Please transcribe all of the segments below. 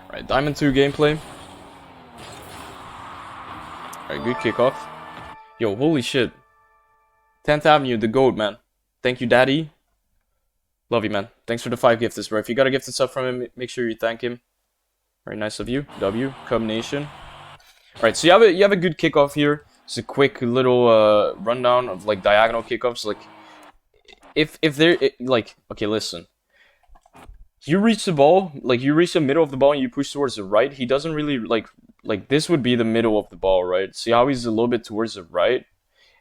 Alright, Diamond 2 gameplay. Alright, good kickoff. Yo, holy shit. 10th Avenue, the GOAT, man. Thank you, Daddy. Love you, man. Thanks for the 5 gifts, bro. If you got a gifted sub from him, make sure you thank him. Very nice of you. W, Cub Nation. Alright, so you have a good kickoff here. It's a quick little rundown of like diagonal kickoffs. Like, if they're like, okay, listen. You reach the ball, like you reach the middle of the ball and you push towards the right. He doesn't really like this would be the middle of the ball, right? See how he's a little bit towards the right?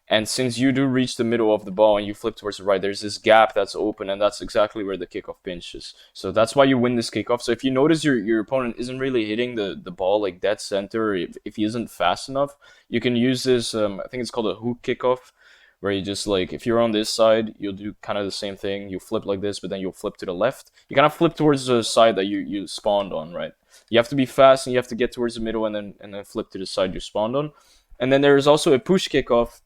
And since you do reach the middle of the ball and you flip towards the right, there's this gap that's open, and that's exactly where the kickoff pinches. So that's why you win this kickoff. So if you notice your opponent isn't really hitting the ball like dead center, if he isn't fast enough, you can use this, I think it's called a hook kickoff, where you just like, if you're on this side, you'll do kind of the same thing. You flip like this, but then you'll flip to the left. You kind of flip towards the side that you spawned on, right? You have to be fast and you have to get towards the middle and then flip to the side you spawned on. And then there's also a push kickoff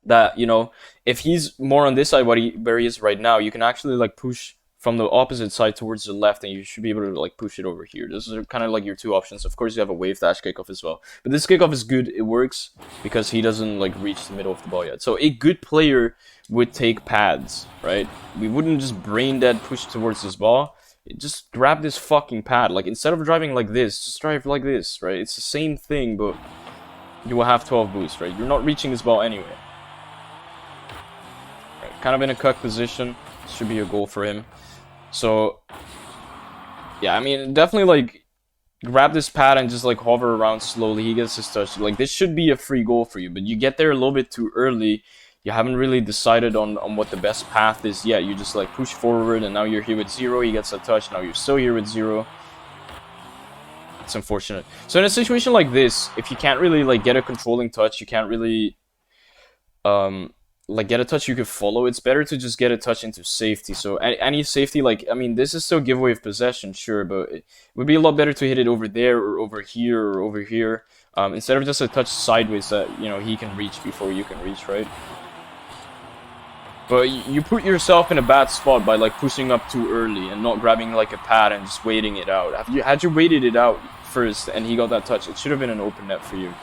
that, you know, if he's more on this side where he is right now, you can actually like push from the opposite side towards the left, and you should be able to like push it over here. Those are kind of like your two options. Of course, you have a wave dash kickoff as well, but this kickoff is good. It works because he doesn't like reach the middle of the ball yet. So a good player would take pads, right? We wouldn't just brain dead push towards this ball. Just grab this fucking pad. Like, instead of driving like this, just drive like this, right? It's the same thing, but you will have 12 boost, right? You're not reaching this ball anyway. Right, kind of in a cuck position. Should be a goal for him. So, yeah, I mean, definitely, like, grab this pad and just, like, hover around slowly. He gets his touch. Like, this should be a free goal for you, but you get there a little bit too early. You haven't really decided on what the best path is yet. You just, like, push forward, and now you're here with 0. He gets a touch. Now you're still here with 0. It's unfortunate. So, in a situation like this, if you can't really, like, get a controlling touch, you can't really, like, get a touch you could follow, it's better to just get a touch into safety. So any safety, like, I mean, this is still giveaway of possession, sure, but it would be a lot better to hit it over there or over here or over here, instead of just a touch sideways that, you know, he can reach before you can reach, right? But you put yourself in a bad spot by like pushing up too early and not grabbing like a pad and just waiting it out. Had you waited it out first and he got that touch, it should have been an open net for you.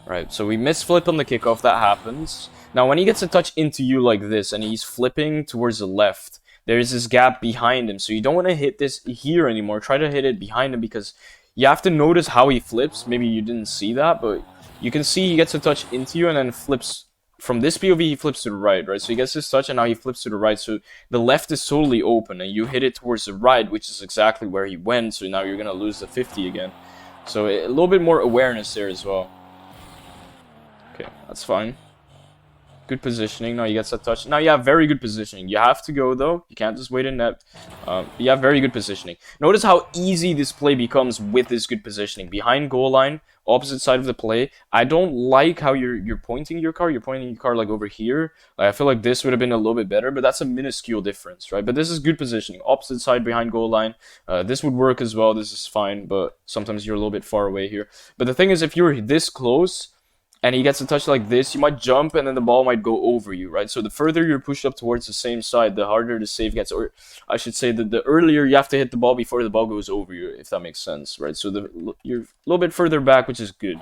Right, so we misflip on the kickoff, that happens. Now when he gets a touch into you like this and he's flipping towards the left, there's this gap behind him, so you don't want to hit this here anymore. Try to hit it behind him, because you have to notice how he flips. Maybe you didn't see that, but you can see he gets a touch into you and then flips. From this POV, he flips to the right, right? So he gets his touch and now he flips to the right, so the left is totally open and you hit it towards the right, which is exactly where he went, so now you're going to lose the 50 again. So a little bit more awareness there as well. Okay, that's fine. Good positioning. Now he gets a touch. Now you have very good positioning. You have to go, though. You can't just wait in net. You have very good positioning. Notice how easy this play becomes with this good positioning. Behind goal line, opposite side of the play. I don't like how you're pointing your car. You're pointing your car like over here. Like, I feel like this would have been a little bit better, but that's a minuscule difference, right? But this is good positioning. Opposite side behind goal line. This would work as well. This is fine, but sometimes you're a little bit far away here. But the thing is, if you're this close and he gets a touch like this, you might jump and then the ball might go over you, right? So the further you're pushed up towards the same side, the harder the save gets. Or I should say that the earlier you have to hit the ball before the ball goes over you, if that makes sense, right? So you're a little bit further back, which is good.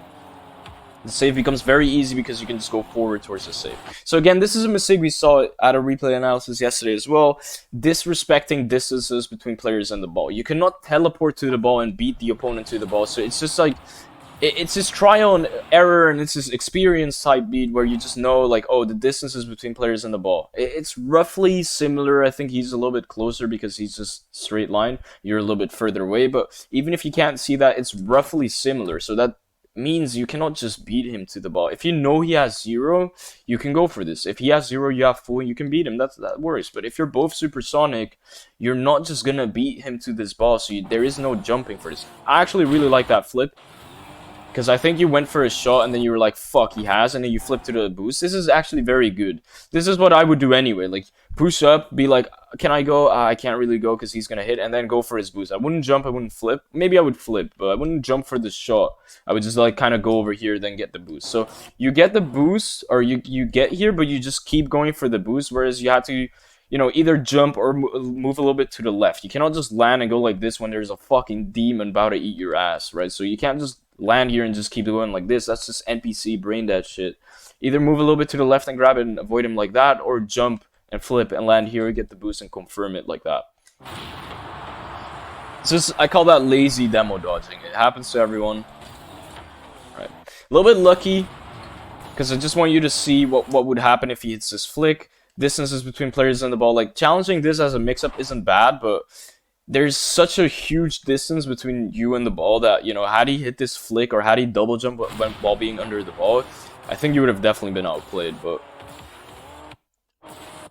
The save becomes very easy because you can just go forward towards the save. So again, this is a mistake we saw at a replay analysis yesterday as well. Disrespecting distances between players and the ball. You cannot teleport to the ball and beat the opponent to the ball. So it's just like, it's this trial and error, and it's this experience type beat where you just know, like, oh, the distances between players and the ball. It's roughly similar. I think he's a little bit closer because he's just straight line. You're a little bit further away, but even if you can't see that, it's roughly similar. So that means you cannot just beat him to the ball. If you know he has 0, you can go for this. If he has 0, you have full, and you can beat him. That works. But if you're both supersonic, you're not just gonna beat him to this ball. So there is no jumping for this. I actually really like that flip, because I think you went for a shot and then you were like, fuck, he has, and then you flip to the boost. This is actually very good. This is what I would do anyway. Like, push up, be like, can I go? I can't really go because he's going to hit, and then go for his boost. I wouldn't jump, I wouldn't flip. Maybe I would flip, but I wouldn't jump for the shot. I would just, like, kind of go over here, then get the boost. So you get the boost, or you get here, but you just keep going for the boost, whereas you have to you know, either jump or move a little bit to the left. You cannot just land and go like this when there's a fucking demon about to eat your ass, right? So you can't just land here and just keep going like this. That's just NPC brain dead shit. Either move a little bit to the left and grab it and avoid him like that, or jump and flip and land here, get the boost and confirm it like that. It's just, I call that lazy demo dodging. It happens to everyone. Right. A little bit lucky, because I just want you to see what would happen if he hits this flick. Distances between players and the ball. Like, challenging this as a mix-up isn't bad, but there's such a huge distance between you and the ball that, you know, had he hit this flick or had he double jump while being under the ball, I think you would have definitely been outplayed, but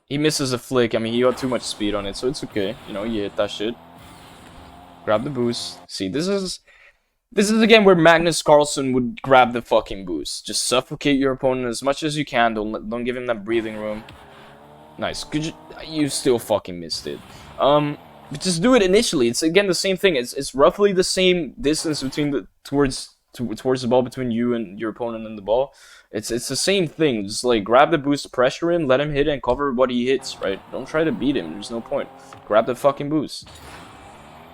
he misses a flick. I mean, he got too much speed on it, so it's okay. You know, you hit that shit. Grab the boost. See, this is again where Magnus Carlsen would grab the fucking boost. Just suffocate your opponent as much as you can. Don't give him that breathing room. Nice. You still fucking missed it. But just do it initially. It's again the same thing. It's roughly the same distance between the towards the ball between you and your opponent and the ball. It's the same thing. Just like grab the boost, pressure him, let him hit and cover what he hits, right? Don't try to beat him. There's no point. Grab the fucking boost.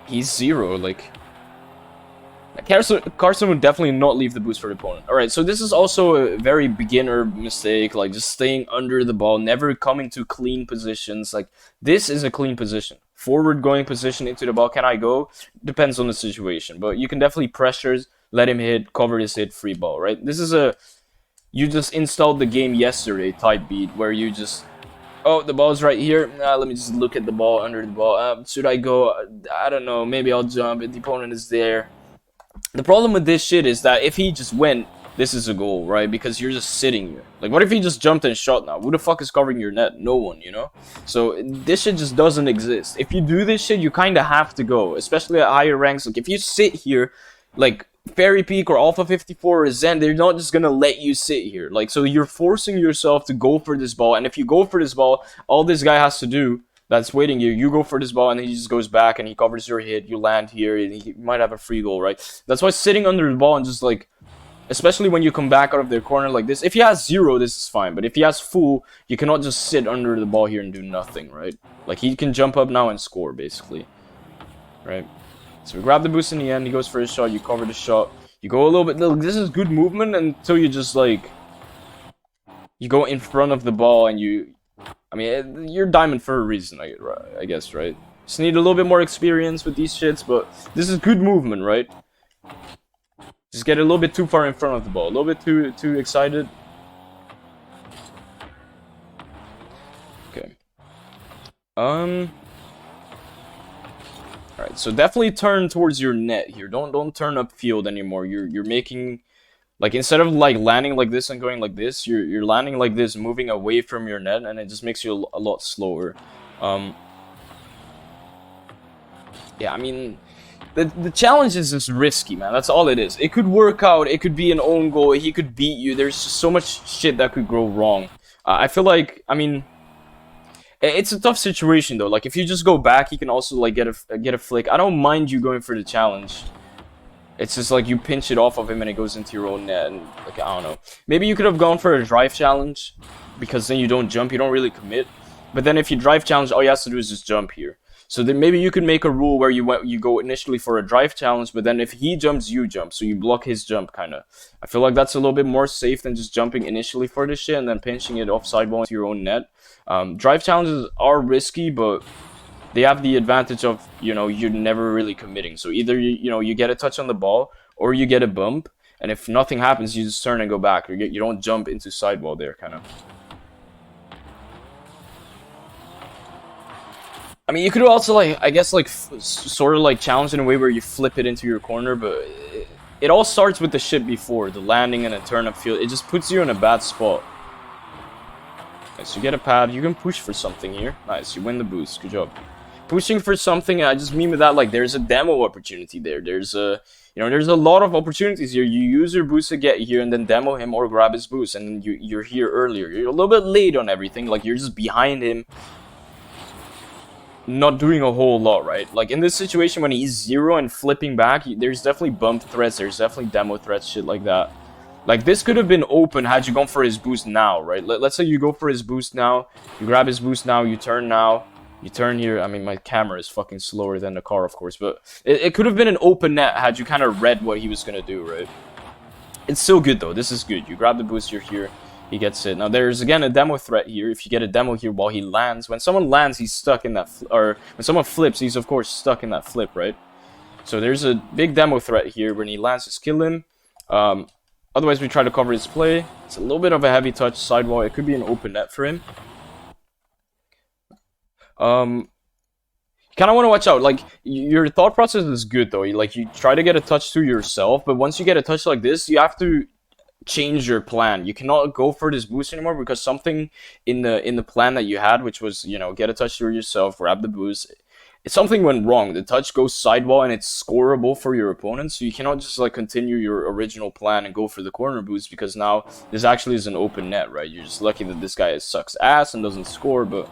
He's 0, like Carson would definitely not leave the boost for the opponent. Alright, so this is also a very beginner mistake, like just staying under the ball, never coming to clean positions. Like, this is a clean position. Forward going position into the ball, can I go? Depends on the situation, but you can definitely pressure, let him hit, cover his hit, free ball, right? This is a, you just installed the game yesterday type beat, where you just, oh, the ball's right here. Let me just look at the ball, under the ball. Should I go? I don't know. Maybe I'll jump. The opponent is there. The problem with this shit is that if he just went, this is a goal, right? Because you're just sitting here. Like, what if he just jumped and shot now? Who the fuck is covering your net? No one, you know? So, this shit just doesn't exist. If you do this shit, you kind of have to go. Especially at higher ranks. Like, if you sit here, like, Fairy Peak or Alpha 54 or Zen, they're not just gonna let you sit here. Like, so you're forcing yourself to go for this ball. And if you go for this ball, all this guy has to do that's waiting here, you go for this ball and he just goes back and he covers your hit, you land here, and he might have a free goal, right? That's why sitting under the ball and just like, especially when you come back out of their corner like this, if he has 0, this is fine, but if he has full, you cannot just sit under the ball here and do nothing, right? Like, he can jump up now and score, basically, right? So we grab the boost in the end, he goes for his shot, you cover the shot, you go a little bit, this is good movement until you just like, you go in front of the ball and you, I mean, you're diamond for a reason, I guess, right? Just need a little bit more experience with these shits, but this is good movement, right? Just get a little bit too far in front of the ball, a little bit too excited. Okay. Alright, so definitely turn towards your net here. Don't turn upfield anymore. You're making, like, instead of like landing like this and going like this, you're landing like this, moving away from your net, and it just makes you a lot slower. Yeah, I mean, the challenge is just risky, man. That's all it is. It could work out. It could be an own goal. He could beat you. There's just so much shit that could go wrong. I feel like, I mean, it's a tough situation though. Like, if you just go back, he can also like get a flick. I don't mind you going for the challenge. It's just like you pinch it off of him and it goes into your own net, and like, I don't know. Maybe you could have gone for a drive challenge, because then you don't jump, you don't really commit. But then if you drive challenge, all he has to do is just jump here. So then maybe you could make a rule where you go initially for a drive challenge, but then if he jumps, you jump. So you block his jump, kind of. I feel like that's a little bit more safe than just jumping initially for this shit and then pinching it off sideball into your own net. Drive challenges are risky, but they have the advantage of, you know, you're never really committing. So either, you get a touch on the ball, or you get a bump, and if nothing happens, you just turn and go back. You don't jump into sideball there, kind of. I mean, you could also, like, I guess, like, sort of, like, challenge in a way where you flip it into your corner, but it all starts with the shit before, the landing and a turn upfield. It just puts you in a bad spot. Nice, you get a pad, you can push for something here. Nice, you win the boost, good job. Pushing for something, I just mean with that, like, there's a demo opportunity there. There's a, there's a lot of opportunities here. You use your boost to get here and then demo him or grab his boost, and you're here earlier. You're a little bit late on everything, like, you're just behind him, not doing a whole lot, right? Like, in this situation when he's 0 and flipping back, there's definitely bump threats, there's definitely demo threats, shit like that. Like, this could have been open had you gone for his boost now, right? Let's say you go for his boost now, you grab his boost now, you turn now, you turn here. I mean, my camera is fucking slower than the car, of course, but it could have been an open net had you kind of read what he was going to do, right? It's still good, though. This is good. You grab the boost, you're here, he gets it. Now, there's, again, a demo threat here. If you get a demo here while he lands, when someone lands, he's stuck in that, or when someone flips, he's, of course, stuck in that flip, right? So there's a big demo threat here. When he lands, just kill him. Otherwise, we try to cover his play. It's a little bit of a heavy touch sidewall. It could be an open net for him. You kind of want to watch out. Like, your thought process is good, though. You try to get a touch through yourself, but once you get a touch like this, you have to change your plan. You cannot go for this boost anymore because something in the plan that you had, which was, you know, get a touch through yourself, grab the boost, something went wrong. The touch goes sidewall and it's scoreable for your opponent, so you cannot just like continue your original plan and go for the corner boost because now this actually is an open net, right? You're just lucky that this guy sucks ass and doesn't score, but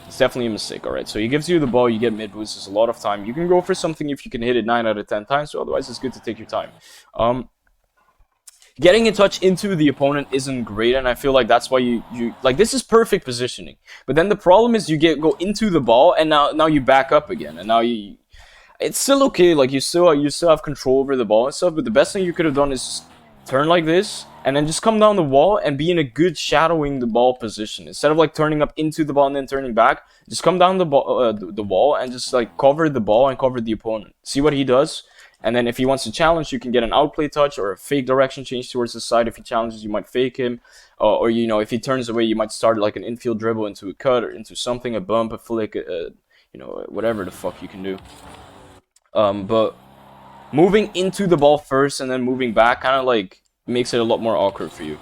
it's definitely a mistake. Alright, so he gives you the ball, you get mid boost. There's a lot of time. You can go for something if you can hit it 9 out of 10 times, so otherwise it's good to take your time. Getting a touch into the opponent isn't great, and I feel like that's why you like, this is perfect positioning. But then the problem is you go into the ball, and now you back up again, and now it's still okay. Like, you still have control over the ball and stuff. But the best thing you could have done is turn like this, and then just come down the wall and be in a good shadowing the ball position instead of like turning up into the ball and then turning back. Just come down the wall and just like cover the ball and cover the opponent. See what he does. And then if he wants to challenge, you can get an outplay touch or a fake direction change towards the side. If he challenges, you might fake him. Or, you know, if he turns away, you might start like an infield dribble into a cut or into something, a bump, a flick, you know, whatever the fuck you can do. But moving into the ball first and then moving back kind of like makes it a lot more awkward for you.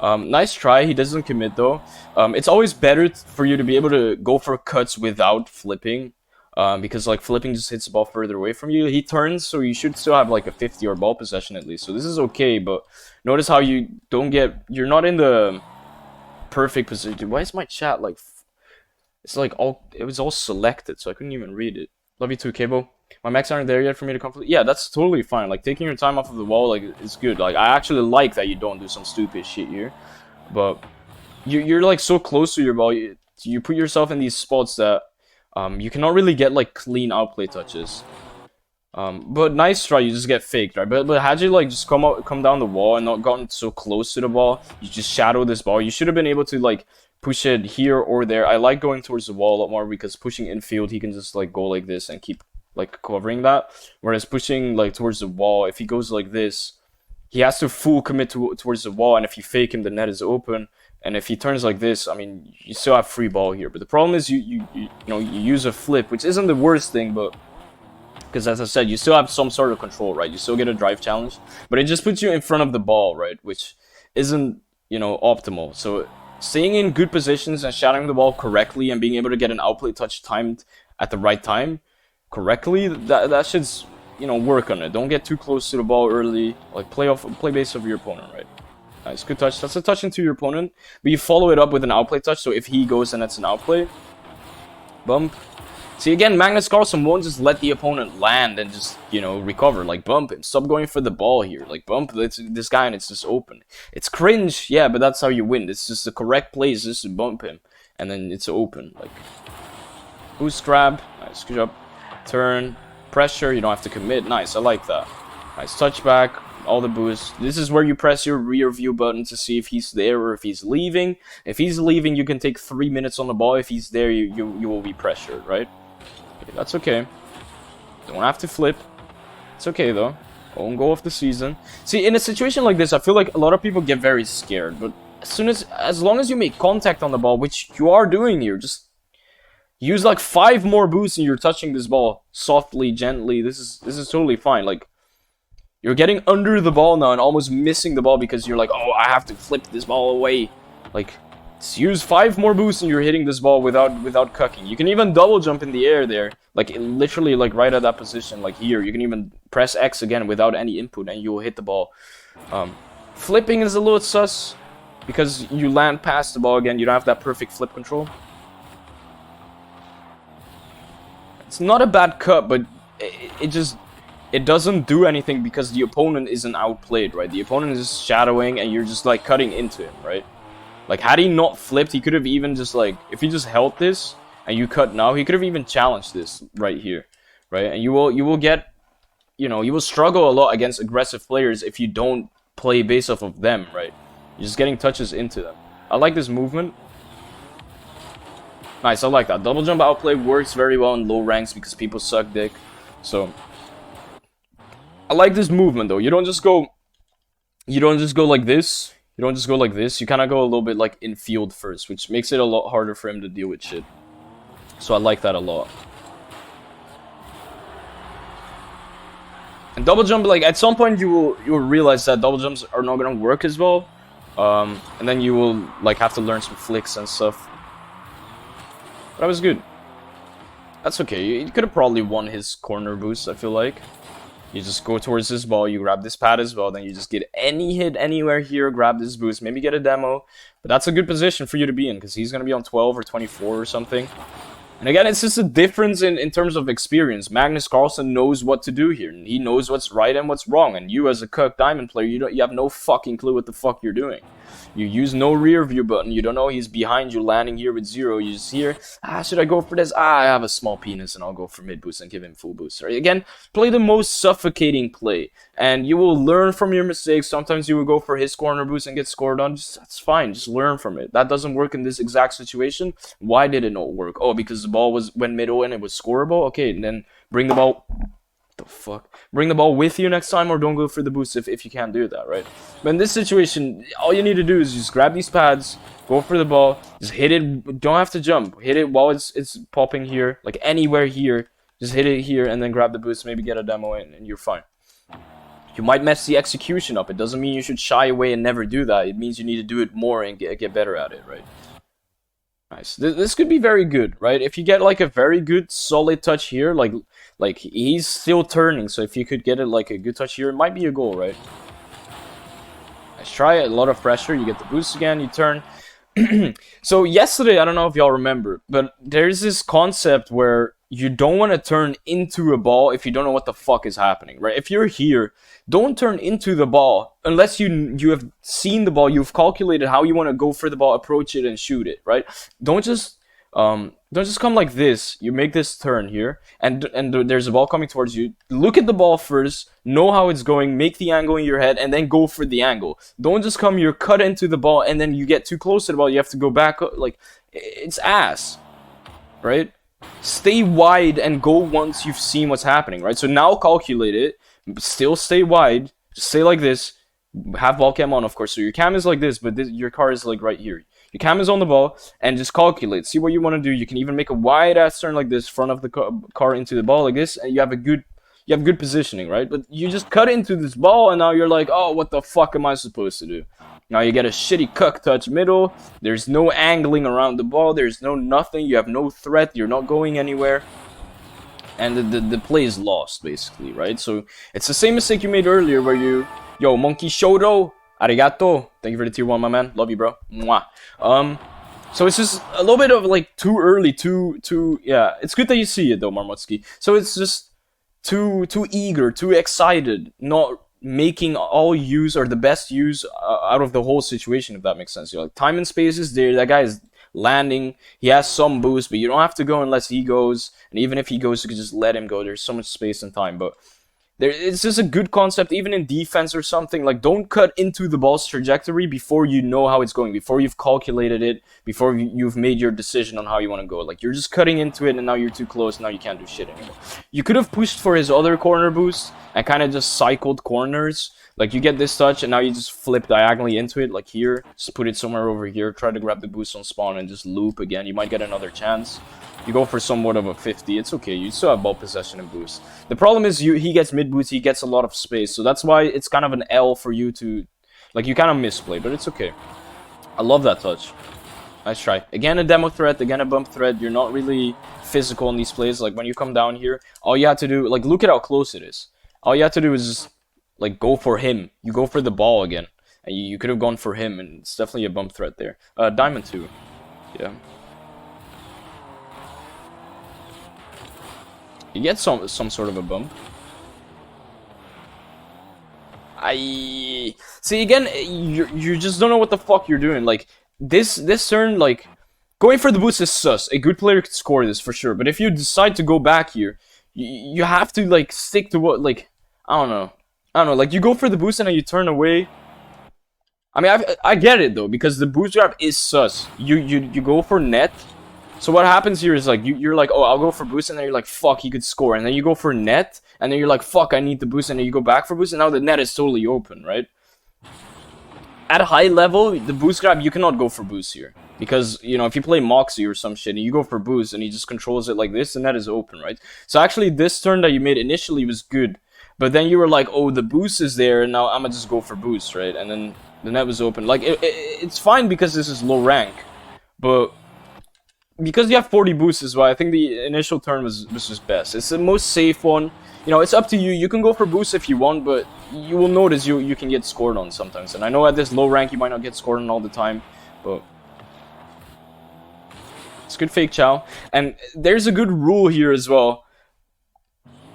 Nice try. He doesn't commit, though. It's always better for you to be able to go for cuts without flipping. Because like flipping just hits the ball further away from you. He turns, so you should still have like a 50 or ball possession at least. So this is okay, but notice how you're not in the perfect position. Why is my chat like, it's like it was all selected, so I couldn't even read it. Love you too, Cable. My mechs aren't there yet for me to complete. Yeah, that's totally fine. Like, taking your time off of the wall, like, it's good. Like, I actually like that you don't do some stupid shit here. But you're like so close to your ball. You put yourself in these spots that you cannot really get like clean outplay touches. But nice try, you just get faked, right? But had you like just come down the wall and not gotten so close to the ball, you just shadow this ball. You should have been able to like push it here or there. I like going towards the wall a lot more because pushing infield, he can just like go like this and keep like covering that. Whereas pushing like towards the wall, if he goes like this, he has to full commit towards the wall, and if you fake him, the net is open. And if he turns like this, I mean, you still have free ball here. But the problem is you use a flip, which isn't the worst thing, but because as I said, you still have some sort of control, right? You still get a drive challenge, but it just puts you in front of the ball, right? Which isn't, optimal. So staying in good positions and shadowing the ball correctly and being able to get an outplay touch timed at the right time correctly, that should, work on it. Don't get too close to the ball early. Like, play base of your opponent, right? Nice, good touch. That's a touch into your opponent, but you follow it up with an outplay touch, so if he goes, then that's an outplay. Bump. See, again, Magnus Carlsen won't just let the opponent land and just, recover. Like, bump him. Stop going for the ball here. Like, bump this guy and it's just open. It's cringe, yeah, but that's how you win. It's just the correct play is just to bump him, and then it's open. Like, boost grab. Nice, good job. Turn. Pressure. You don't have to commit. Nice, I like that. Nice touchback. All the boosts. This is where you press your rear view button to see if he's there or if he's leaving. If he's leaving, you can take 3 minutes on the ball. If he's there, you will be pressured, right? Okay, that's okay. Don't have to flip. It's okay, though. Own goal of the season. See, in a situation like this, I feel like a lot of people get very scared. But as long as you make contact on the ball, which you are doing here, just use like 5 more boosts and you're touching this ball softly, gently. This is totally fine. Like, you're getting under the ball now and almost missing the ball because you're like, oh, I have to flip this ball away. Like, use 5 more boosts and you're hitting this ball without cucking. You can even double jump in the air there. Like, literally, like, right at that position. Like, here. You can even press X again without any input and you will hit the ball. Flipping is a little sus because you land past the ball again. You don't have that perfect flip control. It's not a bad cut, but it it doesn't do anything because the opponent isn't outplayed, right? The opponent is just shadowing and you're just like cutting into him, right? Like had he not flipped, he could have even just like, if he just held this and you cut now, he could have even challenged this right here, right? And you will get, you know, you will struggle a lot against aggressive players if you don't play based off of them, right? You're just getting touches into them. I like this movement. Nice, I like that. Double jump outplay works very well in low ranks because people suck dick. So I like this movement though. You don't just go like this. You don't just go like this. You kind of go a little bit like in field first, which makes it a lot harder for him to deal with shit. So I like that a lot. And double jump, like at some point you will realize that double jumps are not gonna work as well. And then you will like have to learn some flicks and stuff. But that was good. That's okay. You could have probably won his corner boost, I feel like. You just go towards this ball, you grab this pad as well, then you just get any hit anywhere here, grab this boost, maybe get a demo. But that's a good position for you to be in, because he's going to be on 12 or 24 or something. And again, it's just a difference in terms of experience. Magnus Carlsen knows what to do here, and he knows what's right and what's wrong. And you as a Cook Diamond player, you have no fucking clue what the fuck you're doing. You use no rear view button. You don't know he's behind you landing here with 0. You just hear, should I go for this? I have a small penis and I'll go for mid boost and give him full boost. Right? Again, play the most suffocating play. And you will learn from your mistakes. Sometimes you will go for his corner boost and get scored on. That's fine. Just learn from it. That doesn't work in this exact situation. Why did it not work? Oh, because the ball went middle and it was scoreable? Okay, and then bring the ball... the fuck? Bring the ball with you next time, or don't go for the boost if you can't do that, right? But in this situation, all you need to do is just grab these pads, go for the ball, just hit it. Don't have to jump. Hit it while it's popping here, like anywhere here. Just hit it here and then grab the boost, maybe get a demo in, and you're fine. You might mess the execution up. It doesn't mean you should shy away and never do that. It means you need to do it more and get better at it, right? Nice. This could be very good, right? If you get like a very good solid touch here, like he's still turning, so if you could get it like a good touch here, it might be a goal, right? Nice try. A lot of pressure. You get the boost again. You turn. So yesterday, I don't know if y'all remember, but there's this concept where you don't want to turn into a ball if you don't know what the fuck is happening, right? If you're here, don't turn into the ball unless you have seen the ball, you've calculated how you want to go for the ball, approach it, and shoot it, right? Don't just come like this. You make this turn here, and there's a ball coming towards you. Look at the ball first, know how it's going, make the angle in your head, and then go for the angle. Don't just come here, cut into the ball, and then you get too close to the ball. You have to go back. Like, it's ass, right? Stay wide and go once you've seen what's happening, right? So now calculate it. Still stay wide. Just stay like this. Have ball cam on, of course. So your cam is like this, but your car is like right here. Your cam is on the ball, and just calculate. See what you want to do. You can even make a wide ass turn like this, front of the car into the ball like this, and you have good positioning, right? But you just cut into this ball, and now you're like, oh, what the fuck am I supposed to do? Now you get a shitty cuck touch middle. There's no angling around the ball. There's no nothing. You have no threat. You're not going anywhere. And the play is lost, basically, right? So it's the same mistake you made earlier where you... Yo, Monkey Shodo. Arigato. Thank you for the tier 1, my man. Love you, bro. Mwah. So it's just a little bit of, like, too early, yeah. It's good that you see it, though, Marmotsky. So it's just too eager, too excited, not making all use or the best use out of the whole situation, if that makes sense. You're like, time and space is there. That guy is landing. He has some boost, but you don't have to go unless he goes. And even if he goes, you can just let him go. There's so much space and time. But it's just a good concept, even in defense or something. Like, don't cut into the ball's trajectory before you know how it's going, before you've calculated it, before you've made your decision on how you want to go. Like, you're just cutting into it, and now you're too close. Now you can't do shit anymore. You could have pushed for his other corner boost and kind of just cycled corners. Like, you get this touch, and now you just flip diagonally into it, like here. Just put it somewhere over here. Try to grab the boost on spawn and just loop again. You might get another chance. You go for somewhat of a 50. It's okay. You still have ball possession and boost. The problem is he gets mid boost. He gets a lot of space. So that's why it's kind of an L for you to... Like, you kind of misplay, but it's okay. I love that touch. Nice try. Again, a demo threat. Again, a bump threat. You're not really physical in these plays. Like, when you come down here, all you have to do... Like, look at how close it is. All you have to do is just... Like, go for him. You go for the ball again. And you could have gone for him, and it's definitely a bump threat there. Diamond 2. Yeah. You get some sort of a bump. I see again. You just don't know what the fuck you're doing. Like this turn, like going for the boost is sus. A good player could score this for sure. But if you decide to go back here, you have to like stick to what like I don't know. Like you go for the boost and then you turn away. I mean, I get it though because the boost grab is sus. You go for net. So what happens here is like you're like, oh, I'll go for boost, and then you're like, fuck, he could score, and then you go for net, and then you're like, fuck, I need the boost, and then you go back for boost, and now the net is totally open, right? At high level, the boost grab, you cannot go for boost here. Because, you know, if you play Moxie or some shit, and you go for boost, and he just controls it like this, the net is open, right? So actually, this turn that you made initially was good. But then you were like, oh, the boost is there, and now I'm gonna just go for boost, right? And then the net was open. Like, it's fine because this is low rank. But because you have 40 boosts as well, I think the initial turn was just best. It's the most safe one. You know, it's up to you. You can go for boost if you want, but you will notice you can get scored on sometimes. And I know at this low rank you might not get scored on all the time, but it's good fake chow. And there's a good rule here as well.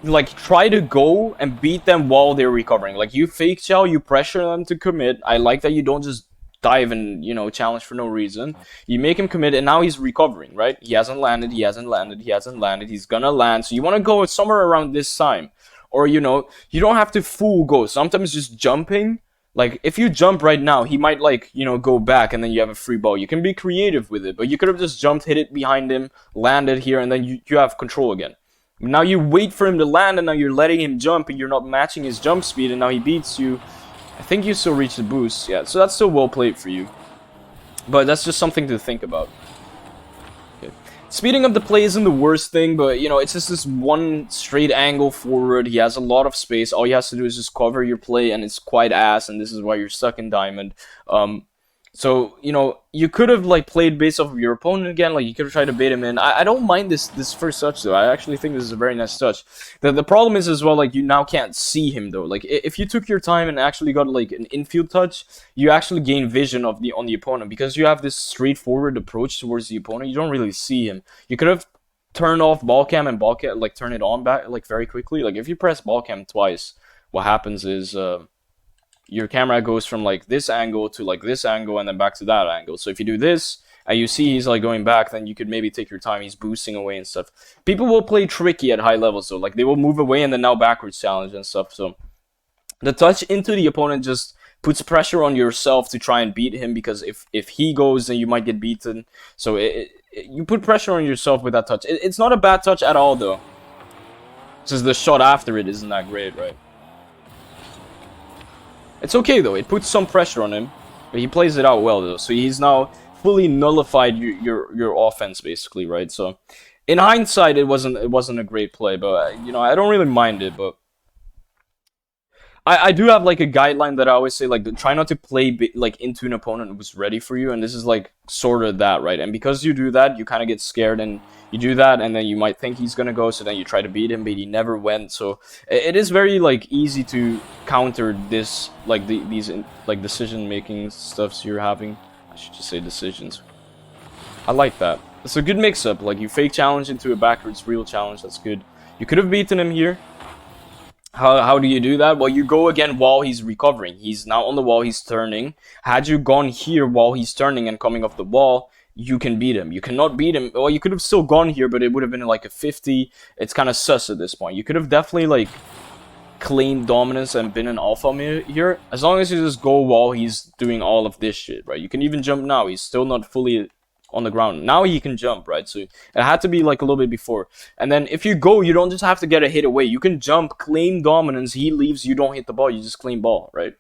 Like, try to go and beat them while they're recovering. Like, you fake chow, you pressure them to commit. I like that you don't just dive and, you know, challenge for no reason. You make him commit, and now he's recovering, right? He hasn't landed, he's gonna land. So you want to go somewhere around this time. Or, you know, you don't have to full go. Sometimes just jumping. Like, if you jump right now, he might, like, you know, go back, and then you have a free ball. You can be creative with it, but you could have just jumped, hit it behind him, landed here, and then you have control again. Now you wait for him to land, and now you're letting him jump, and you're not matching his jump speed, and now he beats you. I think you still reach the boost, yeah, so that's still well played for you. But that's just something to think about. Okay. Speeding up the play isn't the worst thing, but, you know, it's just this one straight angle forward. He has a lot of space. All he has to do is just cover your play, and it's quite ass, and this is why you're stuck in diamond. So, you know, you could have, like, played based off of your opponent again. Like, you could have tried to bait him in. I don't mind this first touch, though. I actually think this is a very nice touch. The problem is, as well, like, you now can't see him, though. Like, if you took your time and actually got, like, an infield touch, you actually gain vision on the opponent. Because you have this straightforward approach towards the opponent, you don't really see him. You could have turned off ball cam and ball cam, like, turn it on back, like, very quickly. Like, if you press ball cam twice, what happens is your camera goes from like this angle to like this angle and then back to that angle. So if you do this and you see he's like going back, then you could maybe take your time. He's boosting away and stuff. People will play tricky at high levels, so like they will move away and then now backwards challenge and stuff. So the touch into the opponent just puts pressure on yourself to try and beat him, because if he goes, then you might get beaten. So you put pressure on yourself with that touch. It's not a bad touch at all, though. Just the shot after it isn't that great, right? It's okay, though. It puts some pressure on him, but he plays it out well, though. So he's now fully nullified your offense, basically, right? So in hindsight, it wasn't a great play, but you know, I don't really mind it. But I do have like a guideline that I always say, like, try not to play like into an opponent who's ready for you, and this is like sort of that, right? And because you do that, you kind of get scared, and you do that, and then you might think he's gonna go, so then you try to beat him, but he never went. So it is very like easy to counter this, like these like decision making stuffs you're having. I should just say decisions. I like that. It's a good mix up. Like, you fake challenge into a backwards real challenge. That's good. You could have beaten him here. How do you do that? Well, you go again while he's recovering. He's now on the wall, he's turning. Had you gone here while he's turning and coming off the wall, you can beat him. You cannot beat him. Well, you could have still gone here, but it would have been like a 50. It's kind of sus at this point. You could have definitely like claimed dominance and been an alpha here. As long as you just go while he's doing all of this shit, right? You can even jump now. He's still not fully on the ground. Now he can jump, right? So it had to be like a little bit before. And then if you go, you don't just have to get a hit away. You can jump, claim dominance, he leaves, you don't hit the ball, you just claim ball, right?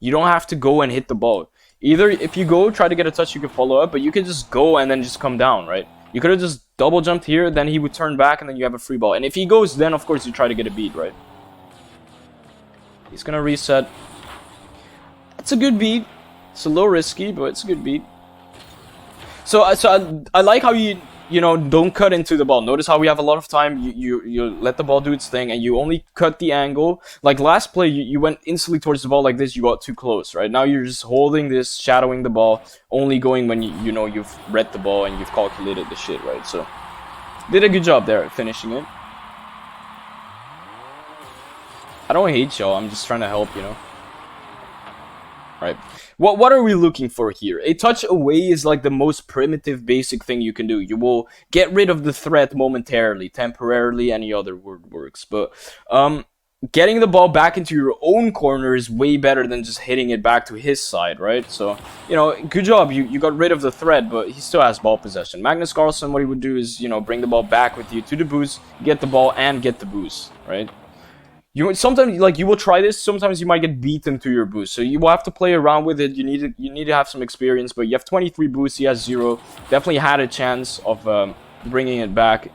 You don't have to go and hit the ball. Either if you go, try to get a touch, you can follow up, but you can just go and then just come down, right? You could have just double jumped here, then he would turn back, and then you have a free ball. And if he goes, then of course you try to get a beat, right? He's gonna reset. It's a good beat. It's a little risky, but it's a good beat. So I like how you know, don't cut into the ball. Notice how we have a lot of time. You let the ball do its thing, and you only cut the angle. Like last play, you went instantly towards the ball like this. You got too close, right? Now you're just holding this, shadowing the ball, only going when you know you've read the ball and you've calculated the shit, right? So did a good job there at finishing it. I don't hate y'all. I'm just trying to help, you know. Right. What are we looking for here? A touch away is like the most primitive, basic thing you can do. You will get rid of the threat momentarily, temporarily, any other word works. But getting the ball back into your own corner is way better than just hitting it back to his side, right? So, you know, good job. You got rid of the threat, but he still has ball possession. Magnus Carlsen, what he would do is, you know, bring the ball back with you to the boost, get the ball, and get the boost, right? You sometimes, like, you will try this. Sometimes you might get beaten to your boost, so you will have to play around with it. You need to have some experience. But you have 23 boosts. He has 0. Definitely had a chance of bringing it back,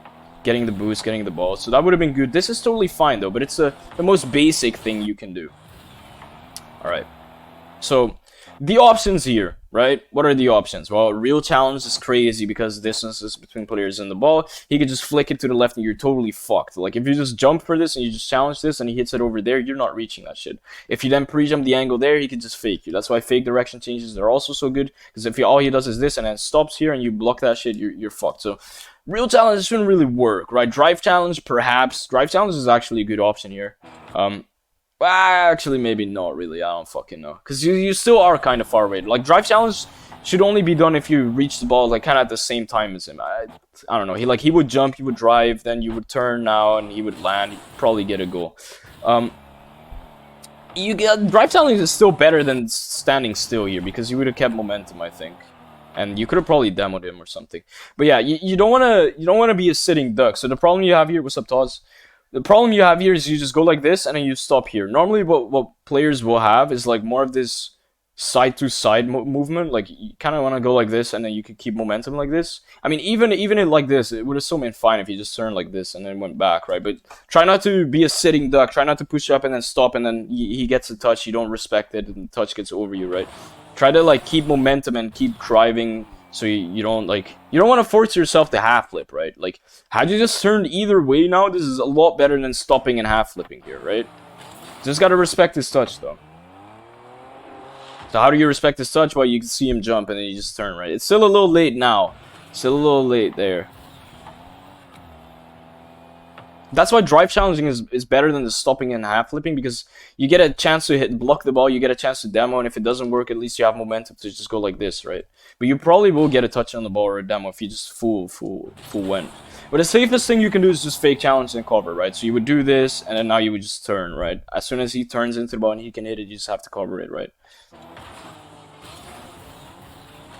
getting the boost, getting the ball. So that would have been good. This is totally fine though. But it's the most basic thing you can do. All right. So the options here, right? What are the options? Well, real challenge is crazy because distances between players and the ball. He could just flick it to the left and you're totally fucked. Like, if you just jump for this and you just challenge this and he hits it over there, you're not reaching that shit. If you then pre-jump the angle there, he could just fake you. That's why fake direction changes are also so good, because if all he does is this and then stops here and you block that shit, you're fucked. So real challenge shouldn't really work, right? Drive challenge, perhaps. Drive challenge is actually a good option here. Well, actually, maybe not really. I don't fucking know. Because you still are kind of far away. Like, drive challenge should only be done if you reach the ball, like, kind of at the same time as him. I don't know. He would jump, you would drive, then you would turn now, and he would land. He'd probably get a goal. Drive challenge is still better than standing still here, because you would have kept momentum, I think. And you could have probably demoed him or something. But yeah, you don't want to be a sitting duck. So the problem you have here, what's up, Toz? The problem you have here is you just go like this and then you stop here. Normally what players will have is like more of this side-to-side movement. Like, you kind of want to go like this and then you could keep momentum like this. I mean, even it like this, it would have still been fine if you just turned like this and then went back, right? But try not to be a sitting duck. Try not to push up and then stop and then he gets a touch. You don't respect it and the touch gets over you, right? Try to, like, keep momentum and keep driving. So you don't want to force yourself to half flip, right? Like, had you just turned either way now, this is a lot better than stopping and half flipping here, right? Just gotta respect his touch though. So how do you respect his touch? Well, you can see him jump and then you just turn, right? It's still a little late now. Still a little late there. That's why drive challenging is better than the stopping and half flipping, because you get a chance to block the ball, you get a chance to demo, and if it doesn't work, at least you have momentum to just go like this, right? But you probably will get a touch on the ball or a demo if you just full went. But the safest thing you can do is just fake challenge and cover, right? So you would do this, and then now you would just turn, right? As soon as he turns into the ball and he can hit it, you just have to cover it, right?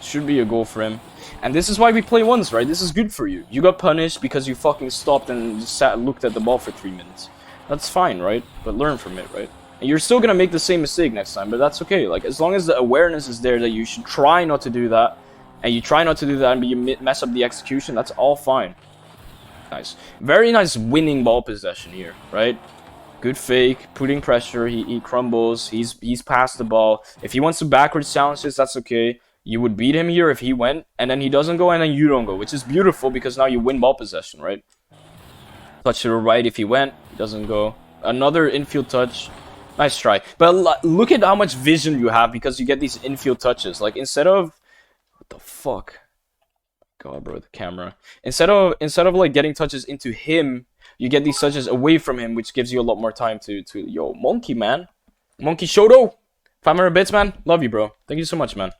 Should be a goal for him. And this is why we play once, right? This is good for you. You got punished because you fucking stopped and just sat and looked at the ball for 3 minutes. That's fine, right? But learn from it, right? And you're still gonna make the same mistake next time, but that's okay. Like, as long as the awareness is there that you should try not to do that, and you try not to do that and you mess up the execution, that's all fine. Nice. Very nice winning ball possession here, right? Good fake, putting pressure, he crumbles, he's past the ball. If he wants to backwards challenge this, that's okay. You would beat him here if he went, and then he doesn't go, and then you don't go, which is beautiful because now you win ball possession, right? Touch to the right if he went, he doesn't go. Another infield touch. Nice try. But look at how much vision you have because you get these infield touches. Like, instead of... What the fuck? God, bro, the camera. Instead of like getting touches into him, you get these touches away from him, which gives you a lot more time to yo, Monkey, man. Monkey Shoto! 500 bits, man. Love you, bro. Thank you so much, man.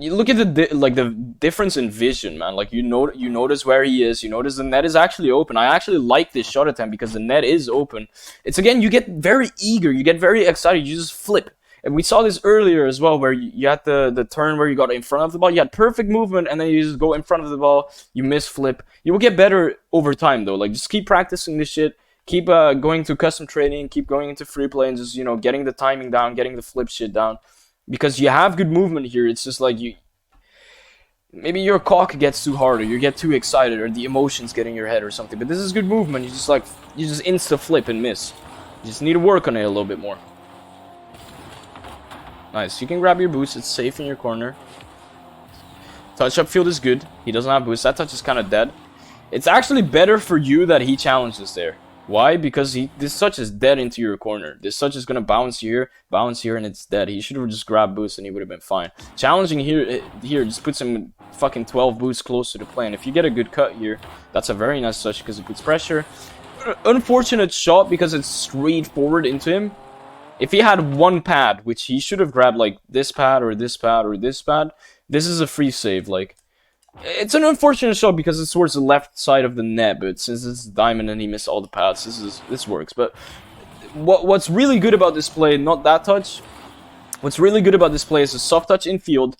You look at the difference in vision, man. Like, you notice where he is. You notice the net is actually open. I actually like this shot attempt because the net is open. It's, again, you get very eager. You get very excited. You just flip. And we saw this earlier as well, where you had the turn where you got in front of the ball. You had perfect movement, and then you just go in front of the ball. You miss flip. You will get better over time, though. Like, just keep practicing this shit. Keep going to custom training. Keep going into free play and just, you know, getting the timing down, getting the flip shit down. Because you have good movement here. It's just like maybe your cock gets too hard, or you get too excited, or the emotions get in your head or something. But this is good movement. You just insta flip and miss. You just need to work on it a little bit more. Nice. You can grab your boost. It's safe in your corner. Touch upfield is good. He doesn't have boost. That touch is kind of dead. It's actually better for you that he challenges there. Why? Because this touch is dead into your corner. This touch is going to bounce here, and it's dead. He should have just grabbed boost and he would have been fine. Challenging here just puts him fucking 12 boosts close to the play. And if you get a good cut here, that's a very nice touch because it puts pressure. Unfortunate shot because it's straight forward into him. If he had one pad, which he should have grabbed like this pad or this pad or this pad, this is a free save. Like, it's an unfortunate shot because it's towards the left side of the net, but since it's diamond and he missed all the pads, this works. But what's really good about this play, not that touch. What's really good about this play is a soft touch infield,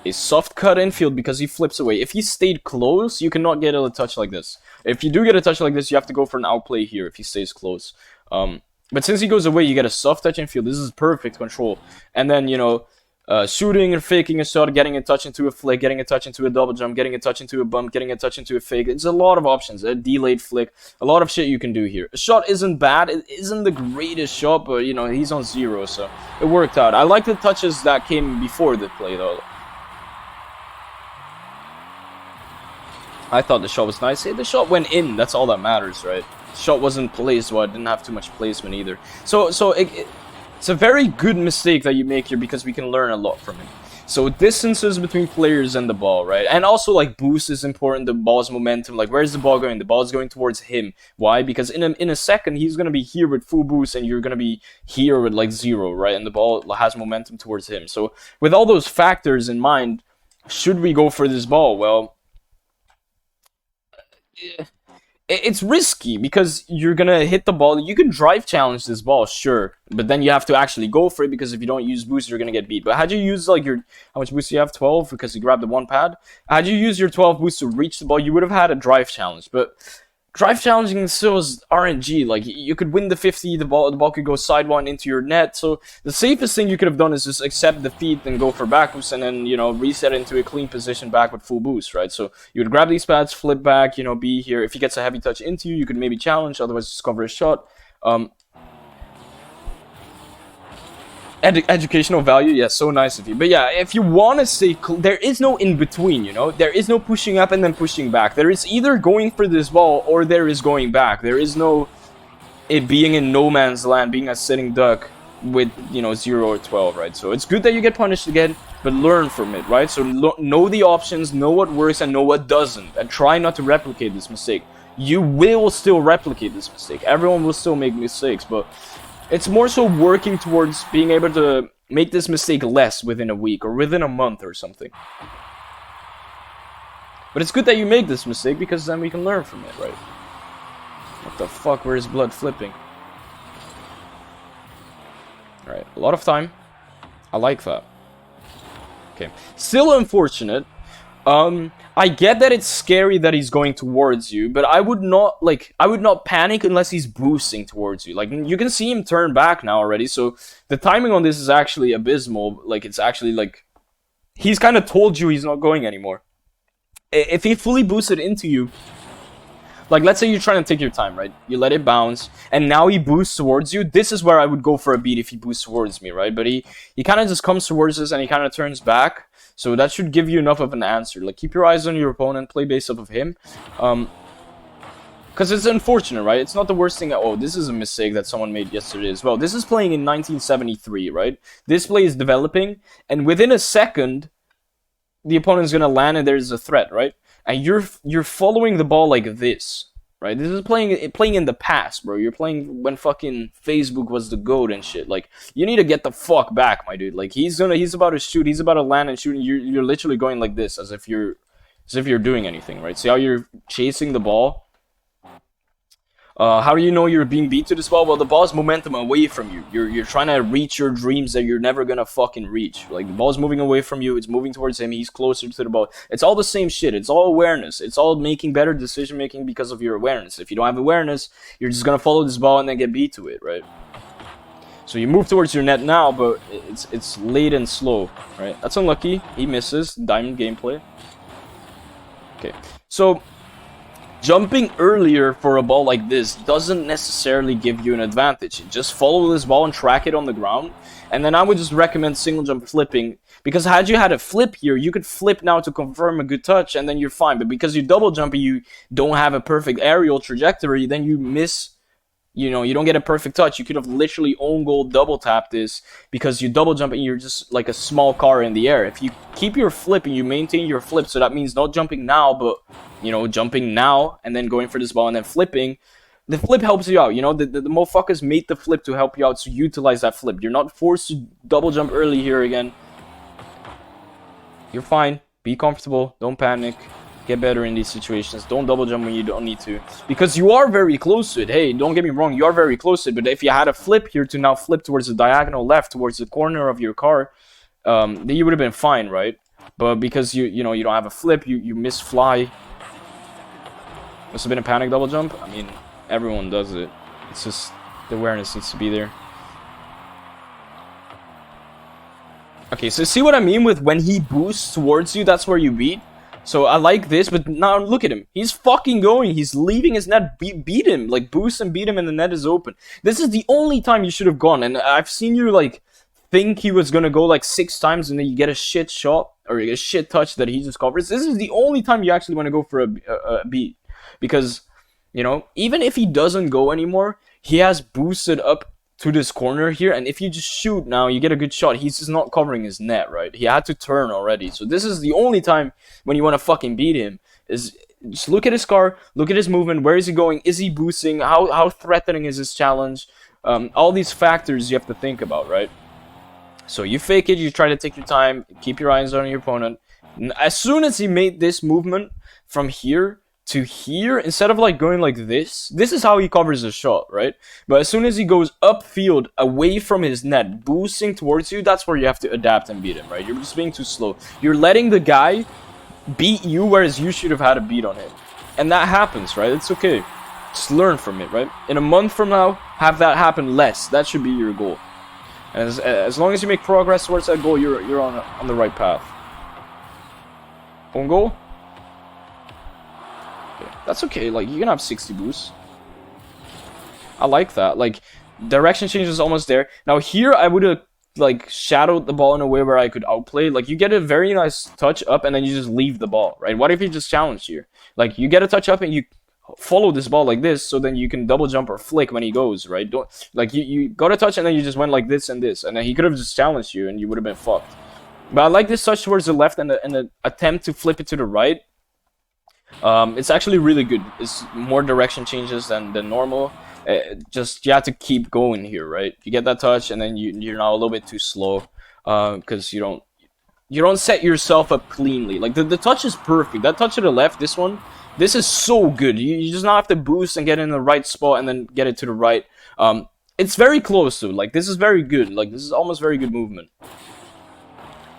a soft cut infield because he flips away. If he stayed close, you cannot get a touch like this. If you do get a touch like this, you have to go for an outplay here if he stays close. But since he goes away, you get a soft touch infield. This is perfect control. And then, you know, shooting or faking a shot, getting a touch into a flick, getting a touch into a double jump, getting a touch into a bump, getting a touch into a fake. It's a lot of options. A delayed flick. A lot of shit you can do here. A shot isn't bad. It isn't the greatest shot, but, you know, he's on 0, so it worked out. I like the touches that came before the play, though. I thought the shot was nice. Hey, the shot went in. That's all that matters, right? The shot wasn't placed, well, it didn't have too much placement either. So it's a very good mistake that you make here because we can learn a lot from it. So distances between players and the ball, right? And also, like, boost is important, the ball's momentum. Like, where's the ball going? The ball's going towards him. Why? Because in a second, he's going to be here with full boost and you're going to be here with, like, 0, right? And the ball has momentum towards him. So with all those factors in mind, should we go for this ball? Well, it's risky because you're gonna hit the ball. You can drive challenge this ball, sure, but then you have to actually go for it because if you don't use boost, you're gonna get beat. But had you used like how much boost do you have? 12 because you grabbed the one pad. Had you used your 12 boost to reach the ball, you would have had a drive challenge. But drive challenging still is RNG. Like, you could win the 50, the ball could go sidewind into your net. So the safest thing you could have done is just accept defeat and go for back boost and then, you know, reset into a clean position back with full boost, right? So you would grab these pads, flip back, you know, be here. If he gets a heavy touch into you, you could maybe challenge, otherwise just cover a shot. Educational value, yeah, so nice of you. But yeah, if you want to stay there is no in-between, you know? There is no pushing up and then pushing back. There is either going for this ball or there is going back. There is no it being in no man's land, being a sitting duck with, you know, 0 or 12, right? So it's good that you get punished again, but learn from it, right? So know the options, know what works and know what doesn't, and try not to replicate this mistake. You will still replicate this mistake. Everyone will still make mistakes, but it's more so working towards being able to make this mistake less within a week or within a month or something. But it's good that you make this mistake because then we can learn from it, right? What the fuck? Where's blood flipping? Alright, a lot of time. I like that. Okay. Still unfortunate. I get that it's scary that he's going towards you, but I would not panic unless he's boosting towards you. Like, you can see him turn back now already, so the timing on this is actually abysmal. Like, it's actually, like, he's kind of told you he's not going anymore. If he fully boosted into you, like, let's say you're trying to take your time, right? You let it bounce, and now he boosts towards you. This is where I would go for a beat if he boosts towards me, right? But he kind of just comes towards us, and he kind of turns back. So that should give you enough of an answer. Like, keep your eyes on your opponent, play based off of him. Because it's unfortunate, right? It's not the worst thing. Oh, this is a mistake that someone made yesterday as well. This is playing in 1973, right? This play is developing, and within a second, the opponent's going to land and there's a threat, right? And you're following the ball like this, right? This is playing in the past, bro. You're playing when fucking Facebook was the GOAT and shit. Like, you need to get the fuck back, my dude. Like, he's about to shoot, he's about to land and shoot, and you're literally going like this, as if you're doing anything, right? See how you're chasing the ball? How do you know you're being beat to this ball? Well, the ball's momentum away from you. You're trying to reach your dreams that you're never gonna fucking reach. Like, the ball's moving away from you, it's moving towards him, he's closer to the ball. It's all the same shit. It's all awareness. It's all making better decision making because of your awareness. If you don't have awareness, you're just gonna follow this ball and then get beat to it, right? So you move towards your net now, but it's late and slow, right? That's unlucky. He misses. Diamond gameplay. Okay, so jumping earlier for a ball like this doesn't necessarily give you an advantage. Just follow this ball and track it on the ground. And then I would just recommend single jump flipping. Because had you had a flip here, you could flip now to confirm a good touch and then you're fine. But because you double jump and you don't have a perfect aerial trajectory, then you miss, you know, you don't get a perfect touch. You could have literally own goal double tap this because you double jump and you're just like a small car in the air. If you keep your flip and you maintain your flip, so that means not jumping now, but, you know, jumping now and then going for this ball and then flipping, The flip helps you out, you know? The motherfuckers made the flip to help you out, so utilize that flip. You're not forced to double jump early here again. You're fine. Be comfortable. Don't panic. Get better in these situations. Don't double jump when you don't need to. Because you are very close to it. Hey, don't get me wrong. You are very close to it. But if you had a flip here to now flip towards the diagonal left, towards the corner of your car, then you would have been fine, right? But because you don't have a flip, you miss fly. Must have been a panic double jump. I mean, everyone does it. It's just the awareness needs to be there. Okay, so see what I mean with when he boosts towards you, that's where you beat. So I like this, but now look at him. He's fucking going. He's leaving his net. Beat him. Like, boost and beat him and the net is open. This is the only time you should have gone. And I've seen you, like, think he was gonna go, like, 6 times and then you get a shit shot or a shit touch that he just covers. This is the only time you actually want to go for a beat. Because, you know, even if he doesn't go anymore, he has boosted up to this corner here, and if you just shoot now, you get a good shot. He's just not covering his net, right? He had to turn already. So this is the only time when you want to fucking beat him, is just look at his car, look at his movement, where is he going, is he boosting, how threatening is his challenge? All these factors you have to think about, right? So you fake it, you try to take your time, keep your eyes on your opponent. As soon as he made this movement from here to here, instead of like going like this is how he covers the shot, right? But as soon as he goes upfield away from his net, boosting towards you, that's where you have to adapt and beat him, right? You're just being too slow. You're letting the guy beat you, whereas you should have had a beat on him. And that happens, right? It's okay. Just learn from it, right? In a month from now, have that happen less. That should be your goal. And as long as you make progress towards that goal, you're on the right path. Own goal? That's okay, like, you can have 60 boosts. I like that. Like, direction change is almost there. Now, here, I would have, like, shadowed the ball in a way where I could outplay. Like, you get a very nice touch up, and then you just leave the ball, right? What if you just challenge here? Like, you get a touch up, and you follow this ball like this, so then you can double jump or flick when he goes, right? Don't, like, you got a touch, and then you just went like this and this, and then he could have just challenged you, and you would have been fucked. But I like this touch towards the left and the attempt to flip it to the right. It's actually really good. It's more direction changes than normal. Just you have to keep going here, right? You get that touch, and then you're now a little bit too slow, because you don't set yourself up cleanly. Like the touch is perfect. That touch to the left, this is so good. You just not have to boost and get in the right spot and then get it to the right. It's very close to, like, this is very good. Like, this is almost very good movement.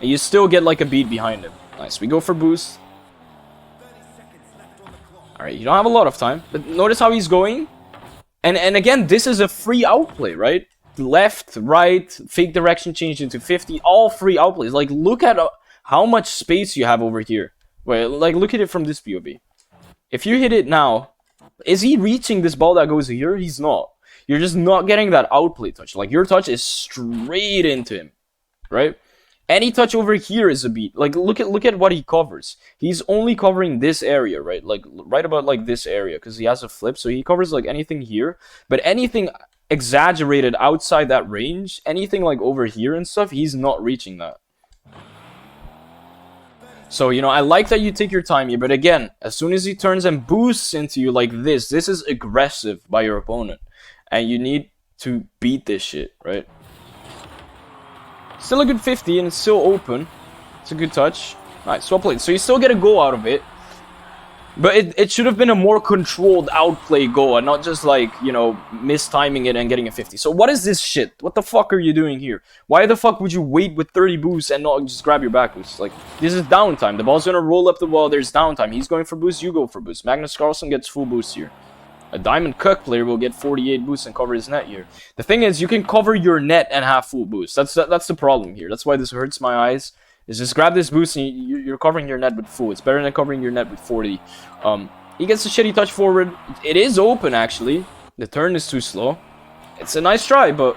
And you still get like a beat behind him. Nice. We go for boost. Alright, you don't have a lot of time, but notice how he's going. And again, this is a free outplay, right? Left, right, fake direction change into 50, all free outplays. Like, look at how much space you have over here. Well, like, look at it from this POV. If you hit it now, is he reaching this ball that goes here? He's not. You're just not getting that outplay touch. Like, your touch is straight into him, right? Any touch over here is a beat. Like, look at what he covers. He's only covering this area, right? Like, right about, like, this area, because he has a flip, so he covers, like, anything here. But anything exaggerated outside that range, anything, like, over here and stuff, he's not reaching that. So, you know, I like that you take your time here, but again, as soon as he turns and boosts into you like this is aggressive by your opponent. And you need to beat this shit, right? Still a good 50, and it's still open. It's a good touch. Nice, well played. So you still get a goal out of it. But it should have been a more controlled outplay goal, and not just, like, you know, mistiming it and getting a 50. So what is this shit? What the fuck are you doing here? Why the fuck would you wait with 30 boosts and not just grab your back boost? Like, this is downtime. The ball's gonna roll up the wall. There's downtime. He's going for boost. You go for boost. Magnus Carlsen gets full boost here. A Diamond Cook player will get 48 boosts and cover his net here. The thing is, you can cover your net and have full boost. That's the problem here. That's why this hurts my eyes. Is just grab this boost and you're covering your net with full. It's better than covering your net with 40. He gets a shitty touch forward. It is open, actually. The turn is too slow. It's a nice try, but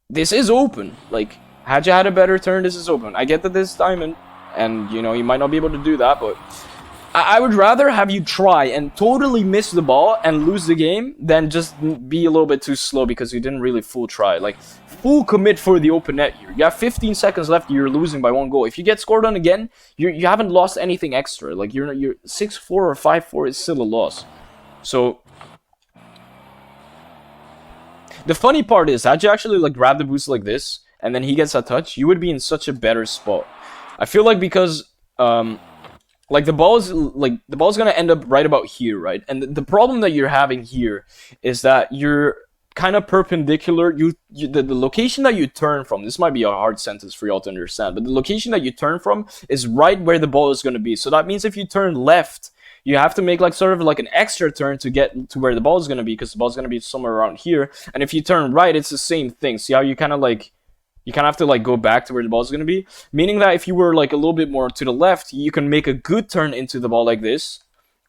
this is open. Like, had you had a better turn, this is open. I get that this is Diamond, and, you know, you might not be able to do that, but I would rather have you try and totally miss the ball and lose the game than just be a little bit too slow because you didn't really full try. Like, full commit for the open net here. You have 15 seconds left, you're losing by 1 goal. If you get scored on again, you haven't lost anything extra. Like, you're 6-4 or 5-4 is still a loss. So, The funny part is, had you actually like grab the boost like this, and then he gets a touch, you would be in such a better spot. I feel like because like the ball's gonna end up right about here, right? And the problem that you're having here is that you're kind of perpendicular. The location that you turn from, this might be a hard sentence for y'all to understand, but the location that you turn from is right where the ball is gonna be. So that means if you turn left, you have to make like sort of like an extra turn to get to where the ball is gonna be, because the ball is gonna be somewhere around here. And if you turn right, it's the same thing. See how you kind of have to like go back to where the ball is going to be, meaning that if you were like a little bit more to the left, you can make a good turn into the ball like this,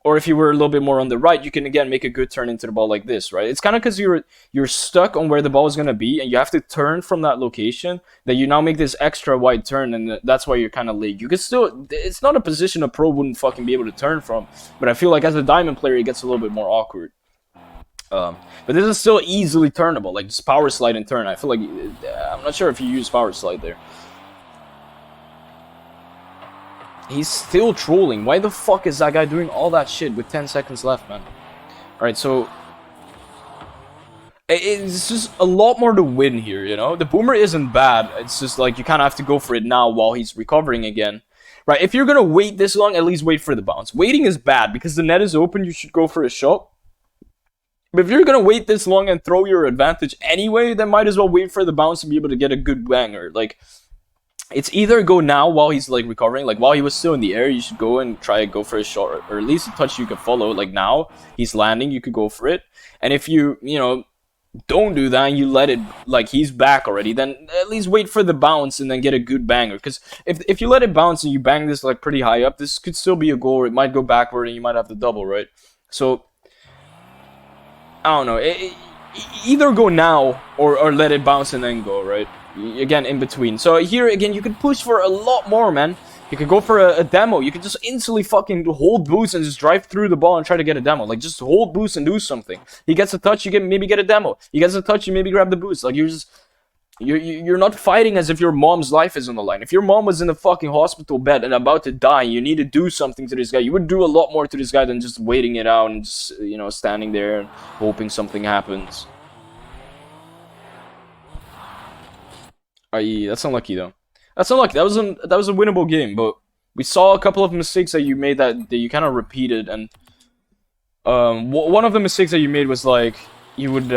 or if you were a little bit more on the right, you can again make a good turn into the ball like this, right? It's kind of because you're stuck on where the ball is going to be, and you have to turn from that location, that you now make this extra wide turn, and that's why you're kind of late. You can still, it's not a position a pro wouldn't fucking be able to turn from, but I feel like as a diamond player, it gets a little bit more awkward. But this is still easily turnable, like just power slide and turn. I feel like, I'm not sure if you use power slide there. He's still trolling. Why the fuck is that guy doing all that shit with 10 seconds left, man? Alright, so it's just a lot more to win here, you know? The boomer isn't bad. It's just like you kind of have to go for it now while he's recovering again. Right, if you're going to wait this long, at least wait for the bounce. Waiting is bad because the net is open. You should go for a shot. But if you're going to wait this long and throw your advantage anyway, then might as well wait for the bounce to be able to get a good banger. Like, it's either go now while he's, like, recovering. Like, while he was still in the air, you should go and try to go for a shot. Or at least a touch you can follow. Like, now, he's landing, you could go for it. And if you know, don't do that and you let it, like, he's back already, then at least wait for the bounce and then get a good banger. Because if you let it bounce and you bang this, like, pretty high up, this could still be a goal, or it might go backward and you might have to double, right? So I don't know. Either go now or let it bounce and then go, right? Again, in between. So here, again, you could push for a lot more, man. You could go for a demo. You could just instantly fucking hold boost and just drive through the ball and try to get a demo. Like, just hold boost and do something. He gets a touch, you maybe get a demo. He gets a touch, you maybe grab the boost. Like, you're not fighting as if your mom's life is on the line. If your mom was in a fucking hospital bed and about to die, you need to do something to this guy. You would do a lot more to this guy than just waiting it out and just, you know, standing there and hoping something happens. That's unlucky though. That's unlucky. That was a winnable game, but we saw a couple of mistakes that you made that you kind of repeated, and one of the mistakes that you made was like, you would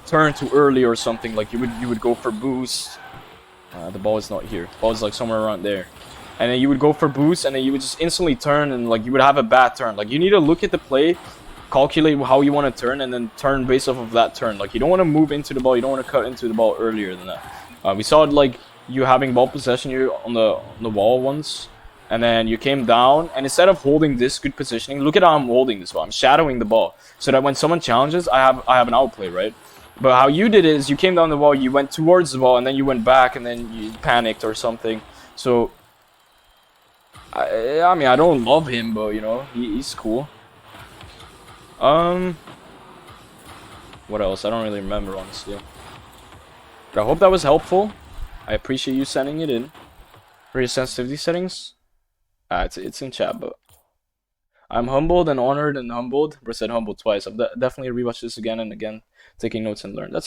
turn too early or something. Like you would go for boost. The ball is not here. The ball is like somewhere around there. And then you would go for boost, and then you would just instantly turn, and like you would have a bad turn. Like you need to look at the play, calculate how you want to turn, and then turn based off of that turn. Like you don't want to move into the ball. You don't want to cut into the ball earlier than that. We saw it like you having ball possession here on the wall once. And then you came down, and instead of holding this good positioning, look at how I'm holding this ball. I'm shadowing the ball, so that when someone challenges, I have an outplay, right? But how you did it is you came down the wall, you went towards the ball, and then you went back, and then you panicked or something. So, I mean, I don't love him, but, you know, he's cool. What else? I don't really remember, honestly. But I hope that was helpful. I appreciate you sending it in. For your sensitivity settings? It's in chat, but I'm humbled and honored and humbled. Bro said humbled twice. I'll definitely rewatch this again and again, taking notes and learn.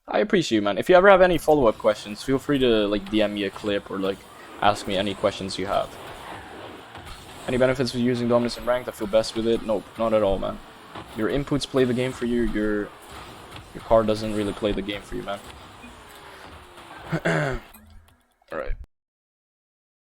I appreciate you, man. If you ever have any follow-up questions, feel free to like DM me a clip or like ask me any questions you have. Any benefits of using dominance and ranked? I feel best with it. Nope, not at all, man. Your inputs play the game for you. Your card doesn't really play the game for you, man. All right.